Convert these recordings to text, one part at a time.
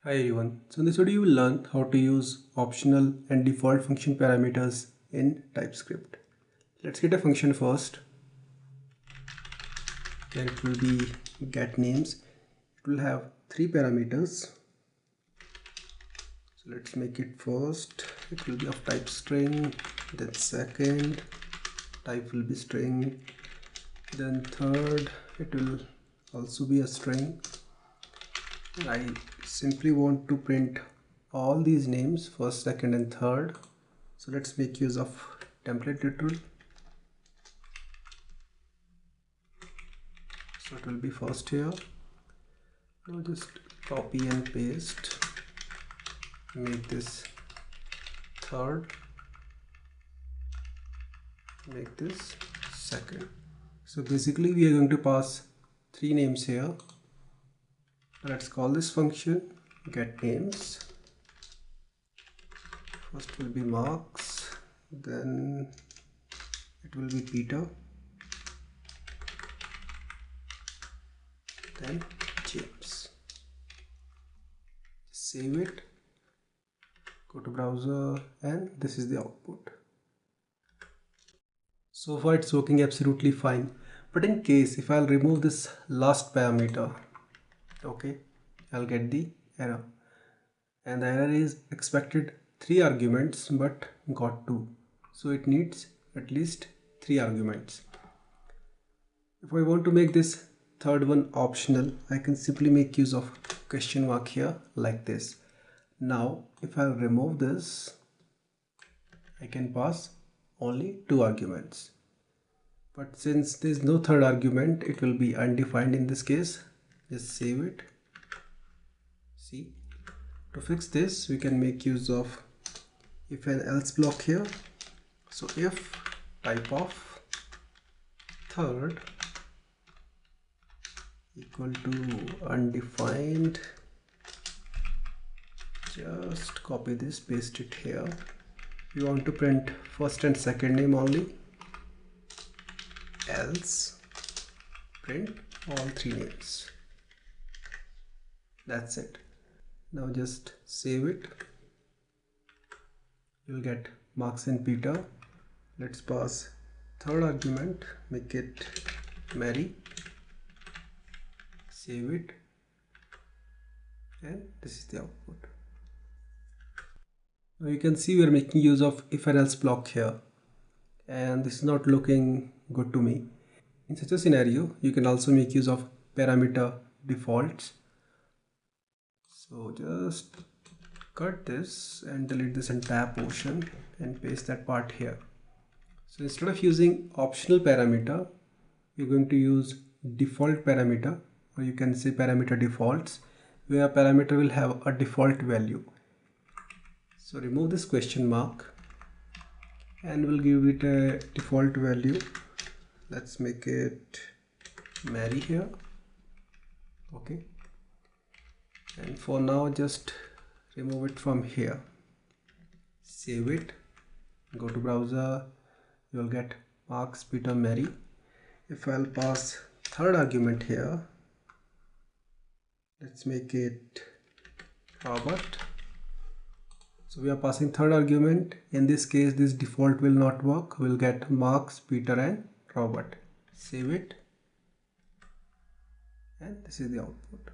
Hi everyone. So in this video you will learn how to use optional and default function parameters in TypeScript. Let's get a function first. Then it will be get names. It will have three parameters. So let's make it first. It will be of type string. Then second type will be string. Then third it will also be a string. I simply want to print all these names, first, second and third. So let's make use of template literal. So it will be first here. Now just copy and paste, make this third, make this second. So basically we are going to pass three names here. Let's call this function get names. First will be Marks, then it will be Peter, then James. Save it, go to browser, and this is the output. So far it's working absolutely fine, but in case if I'll remove this last parameter, okay, I'll get the error, and the error is expected 3 arguments but got 2, so it needs at least 3 arguments. If I want to make this third one optional, I can simply make use of question mark here like this. Now if I remove this, I can pass only 2 arguments, but since there is no third argument, it will be undefined in this case. Just save it. See, to fix this we can make use of if and else block here. So if type of third equal to undefined, just copy this, paste it here. You want to print first and second name only, else print all three names. That's it. Now just save it. You'll get Marks and Peter. Let's pass third argument, make it Mary. Save it, and this is the output. Now you can see we are making use of if and else block here, and this is not looking good to me. In such a scenario you can also make use of parameter defaults. So just cut this and delete this entire portion and paste that part here. So instead of using optional parameter, we're going to use default parameter, or you can say parameter defaults, where a parameter will have a default value. So remove this question mark and we'll give it a default value. Let's make it Mary here. Okay, and for now just remove it from here. Save it, go to browser, you will get Marks, Peter, Mary. If I'll pass third argument here, let's make it Robert. So we are passing third argument. In this case this default will not work. We'll get Marks, Peter and Robert. Save it, and this is the output.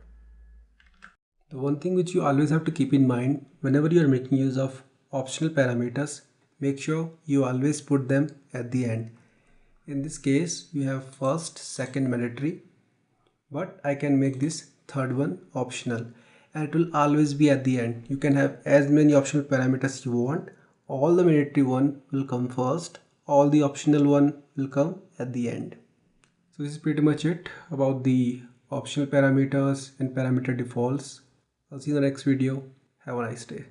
The one thing which you always have to keep in mind whenever you are making use of optional parameters, make sure you always put them at the end. In this case we have first, second mandatory, but I can make this third one optional, and it will always be at the end. You can have as many optional parameters you want. All the mandatory one will come first, all the optional one will come at the end. So this is pretty much it about the optional parameters and parameter defaults. I'll see you in the next video. Have a nice day.